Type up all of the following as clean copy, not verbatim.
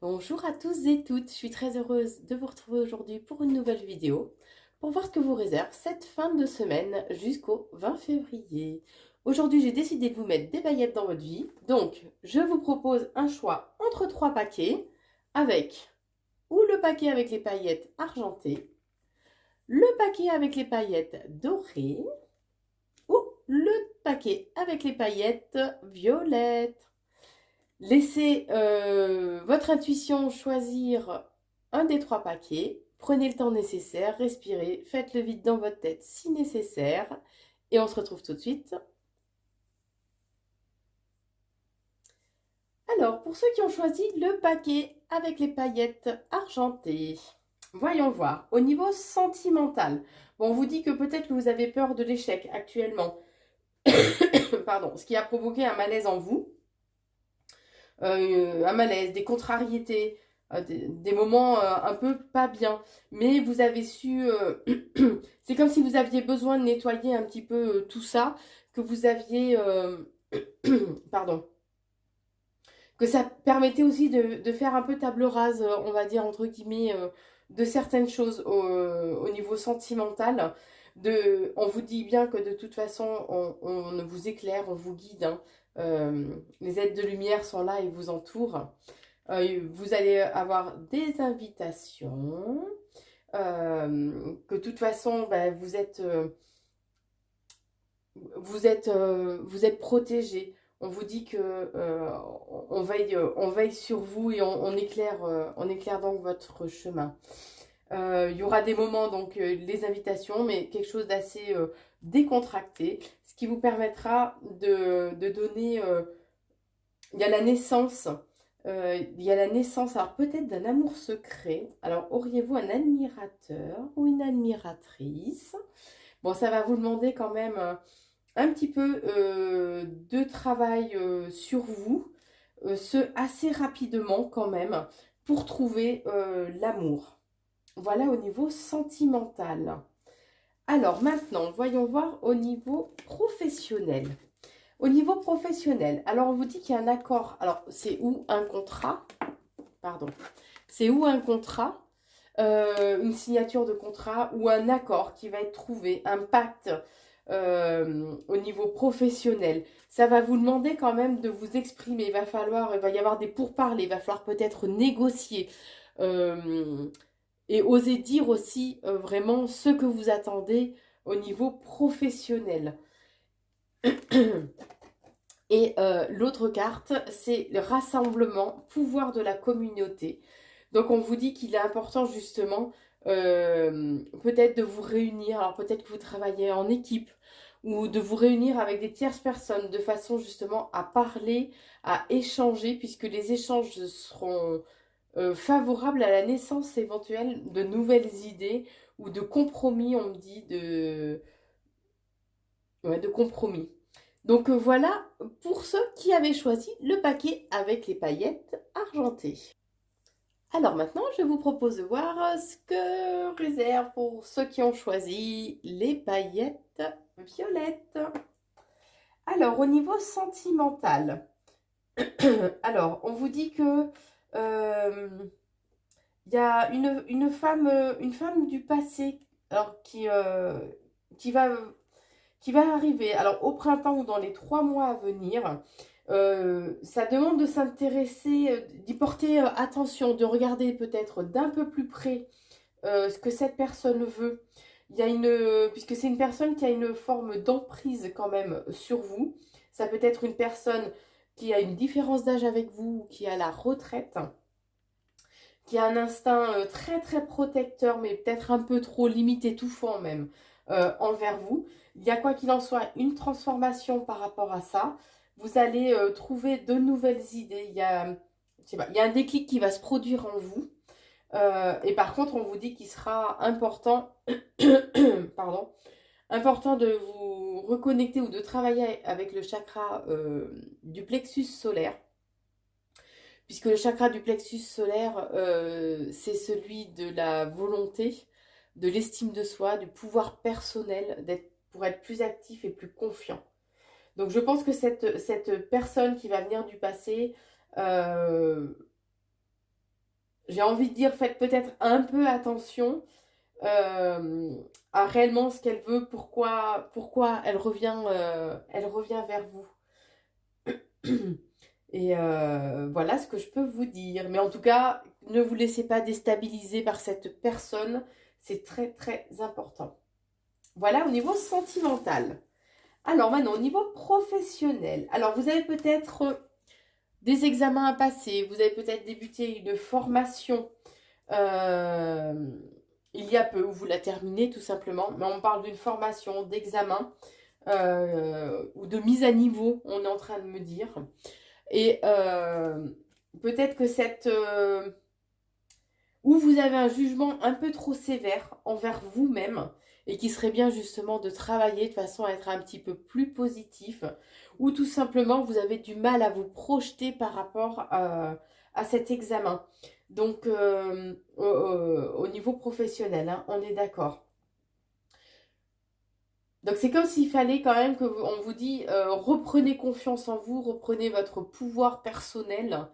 Bonjour à tous et toutes, je suis très heureuse de vous retrouver aujourd'hui pour une nouvelle vidéo pour voir ce que vous réserve cette fin de semaine jusqu'au 20 février. Aujourd'hui, j'ai décidé de vous mettre des paillettes dans votre vie, donc je vous propose un choix entre trois paquets avec ou le paquet avec les paillettes argentées, le paquet avec les paillettes dorées ou le paquet avec les paillettes violettes. Laissez votre intuition choisir un des trois paquets. Prenez le temps nécessaire, respirez, faites le vide dans votre tête si nécessaire. Et on se retrouve tout de suite. Alors, pour ceux qui ont choisi le paquet avec les paillettes argentées, voyons voir. Au niveau sentimental, bon, on vous dit que peut-être que vous avez peur de l'échec actuellement. Pardon, ce qui a provoqué un malaise en vous. Un malaise, des contrariétés, des moments un peu pas bien. Mais vous avez su... c'est comme si vous aviez besoin de nettoyer un petit peu tout ça, que vous aviez... pardon. Que ça permettait aussi de faire un peu table rase, on va dire, entre guillemets, de certaines choses au niveau sentimental. On vous dit bien que de toute façon, on vous éclaire, on vous guide, hein. Les aides de lumière sont là et vous entourent. Vous allez avoir des invitations. Que de toute façon, ben, vous êtes protégé. On vous dit que on veille sur vous et on éclaire donc votre chemin. Il y aura des moments, donc les invitations, mais quelque chose d'assez décontracté, ce qui vous permettra de donner... il y a la naissance, alors peut-être d'un amour secret. Alors, auriez-vous un admirateur ou une admiratrice? Bon, ça va vous demander quand même un petit peu de travail sur vous, ce assez rapidement quand même, pour trouver l'amour. Voilà au niveau sentimental. Alors maintenant, voyons voir au niveau professionnel. Au niveau professionnel, alors on vous dit qu'il y a un accord. Alors c'est où un contrat? Pardon. C'est où un contrat, une signature de contrat ou un accord qui va être trouvé, un pacte au niveau professionnel. Ça va vous demander quand même de vous exprimer. Il va y avoir des pourparlers, il va falloir peut-être négocier. Et oser dire aussi vraiment ce que vous attendez au niveau professionnel. Et l'autre carte, c'est le rassemblement, pouvoir de la communauté. Donc on vous dit qu'il est important justement peut-être de vous réunir, alors peut-être que vous travaillez en équipe, ou de vous réunir avec des tierces personnes de façon justement à parler, à échanger, puisque les échanges seront favorables à la naissance éventuelle de nouvelles idées ou de compromis, on me dit, ouais, de compromis. Donc voilà pour ceux qui avaient choisi le paquet avec les paillettes argentées. Alors maintenant, je vous propose de voir ce que réserve pour ceux qui ont choisi les paillettes violettes. Alors au niveau sentimental, alors on vous dit que y a une femme du passé alors, qui va arriver, alors au printemps ou dans les 3 mois à venir. Ça demande de s'intéresser, d'y porter attention, de regarder peut-être d'un peu plus près ce que cette personne veut. Puisque c'est une personne qui a une forme d'emprise quand même sur vous. Ça peut être une personne qui a une différence d'âge avec vous, qui est à la retraite, qui a un instinct très très protecteur, mais peut-être un peu trop limite, étouffant même, envers vous. Il y a quoi qu'il en soit une transformation par rapport à ça. Vous allez trouver de nouvelles idées. Il y a un déclic qui va se produire en vous. Et par contre, on vous dit qu'il sera important, pardon, important de vous reconnecter ou de travailler avec le chakra du plexus solaire. Puisque le chakra du plexus solaire, c'est celui de la volonté, de l'estime de soi, du pouvoir personnel, pour être plus actif et plus confiant. Donc je pense que cette personne qui va venir du passé j'ai envie de dire, faites peut-être un peu attention à réellement ce qu'elle veut, pourquoi elle revient vers vous. Et voilà ce que je peux vous dire. Mais en tout cas, ne vous laissez pas déstabiliser par cette personne. C'est très très important. Voilà au niveau sentimental. Alors maintenant, au niveau professionnel. Alors vous avez peut-être des examens à passer. Vous avez peut-être débuté une formation euh, il y a peu, ou vous la terminez tout simplement. Mais on parle d'une formation, d'examen ou de mise à niveau, on est en train de me dire. Et peut-être que ou vous avez un jugement un peu trop sévère envers vous-même et qui serait bien justement de travailler de façon à être un petit peu plus positif, ou tout simplement vous avez du mal à vous projeter par rapport à cet examen. Donc au niveau professionnel, hein, on est d'accord. Donc c'est comme s'il fallait quand même que on vous dit reprenez confiance en vous, reprenez votre pouvoir personnel,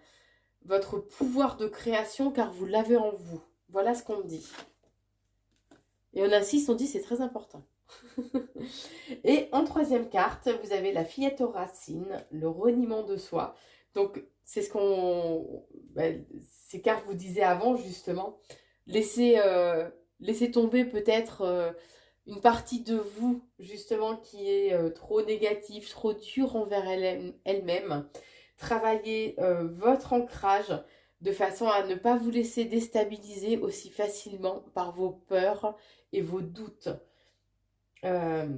votre pouvoir de création car vous l'avez en vous. Voilà ce qu'on me dit. Et on insiste, on dit c'est très important. Et en troisième carte, vous avez la fillette aux racines, le reniement de soi. Donc c'est ce qu'on... ces cartes vous disaient avant justement. Laissez, laissez tomber peut-être une partie de vous justement qui est trop négative, trop dure envers elle-même. Travaillez votre ancrage de façon à ne pas vous laisser déstabiliser aussi facilement par vos peurs et vos doutes. Euh,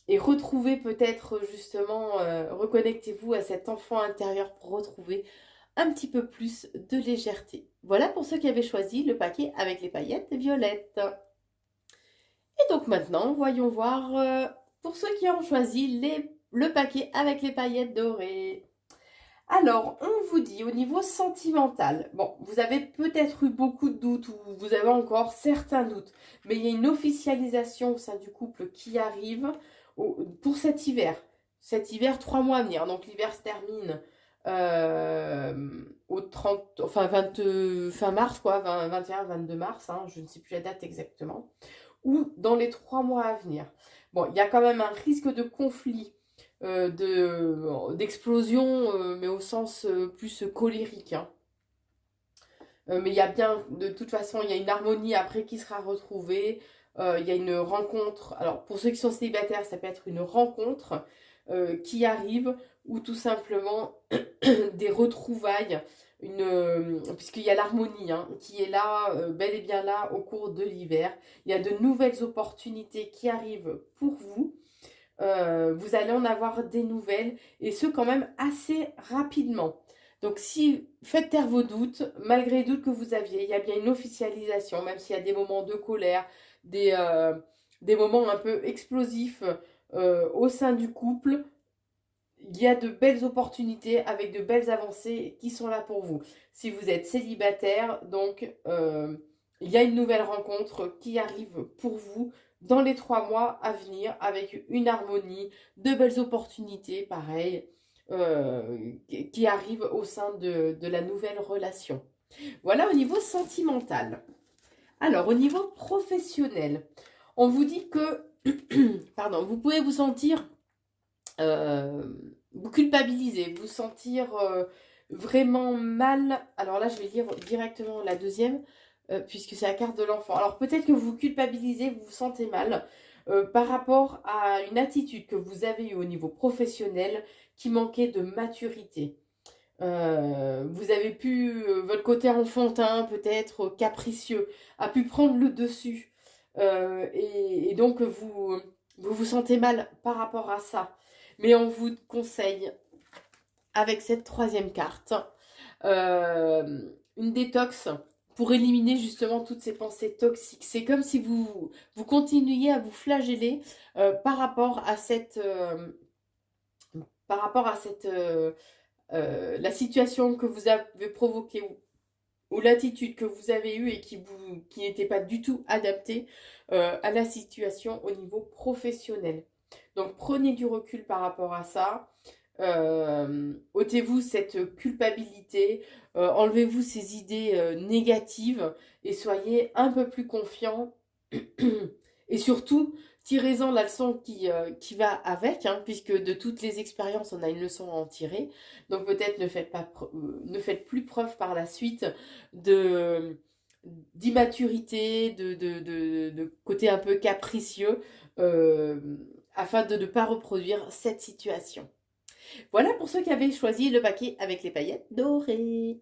et retrouvez peut-être justement, reconnectez-vous à cet enfant intérieur pour retrouver un petit peu plus de légèreté. Voilà pour ceux qui avaient choisi le paquet avec les paillettes violettes. Et donc maintenant, voyons voir pour ceux qui ont choisi le paquet avec les paillettes dorées. Alors, on vous dit au niveau sentimental, bon, vous avez peut-être eu beaucoup de doutes ou vous avez encore certains doutes, mais il y a une officialisation au sein du couple qui arrive pour cet hiver. Cet hiver, 3 mois à venir. Donc l'hiver se termine au 30, enfin fin mars, quoi, 21, 22 mars, hein, je ne sais plus la date exactement, ou dans les 3 mois à venir. Bon, il y a quand même un risque de conflit d'explosion, mais au sens plus colérique. Hein. Mais il y a bien, de toute façon, il y a une harmonie après qui sera retrouvée. Il y a une rencontre. Alors, pour ceux qui sont célibataires, ça peut être une rencontre qui arrive ou tout simplement des retrouvailles. Puisqu'il y a l'harmonie hein, qui est là, bel et bien là, au cours de l'hiver. Il y a de nouvelles opportunités qui arrivent pour vous. Vous allez en avoir des nouvelles et ce quand même assez rapidement. Donc si faites taire vos doutes, malgré les doutes que vous aviez, il y a bien une officialisation, même s'il y a des moments de colère, des moments un peu explosifs au sein du couple, il y a de belles opportunités avec de belles avancées qui sont là pour vous. Si vous êtes célibataire, donc il y a une nouvelle rencontre qui arrive pour vous dans les 3 mois à venir avec une harmonie, de belles opportunités, pareil, qui arrivent au sein de la nouvelle relation. Voilà au niveau sentimental. Alors, au niveau professionnel, on vous dit que, pardon, vous pouvez vous sentir, euh, vous culpabiliser, vous sentir vraiment mal. Alors là, je vais lire directement la deuxième puisque c'est la carte de l'enfant. Alors peut-être que vous culpabilisez, vous vous sentez mal par rapport à une attitude que vous avez eue au niveau professionnel qui manquait de maturité. Vous avez pu, votre côté enfantin, peut-être capricieux, a pu prendre le dessus. Et donc vous sentez mal par rapport à ça. Mais on vous conseille, avec cette troisième carte, une détox pour éliminer justement toutes ces pensées toxiques. C'est comme si vous continuiez à vous flageller par rapport à la situation que vous avez provoquée ou l'attitude que vous avez eue et qui n'était pas du tout adaptée à la situation au niveau professionnel. Donc prenez du recul par rapport à ça. ôtez-vous cette culpabilité, enlevez-vous ces idées négatives et soyez un peu plus confiant. Et surtout, tirez-en la leçon qui va avec, hein, puisque de toutes les expériences, on a une leçon à en tirer. Donc peut-être ne faites plus preuve par la suite de d'immaturité, de côté un peu capricieux, euh, afin de ne pas reproduire cette situation. Voilà pour ceux qui avaient choisi le paquet avec les paillettes dorées.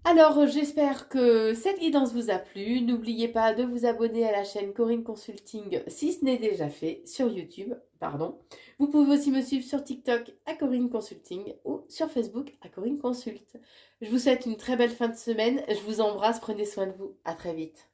Alors, j'espère que cette guidance vous a plu. N'oubliez pas de vous abonner à la chaîne Corinne Consulting si ce n'est déjà fait, sur YouTube, pardon. Vous pouvez aussi me suivre sur TikTok à Corinne Consulting ou sur Facebook à Corinne Consult. Je vous souhaite une très belle fin de semaine. Je vous embrasse, prenez soin de vous. À très vite.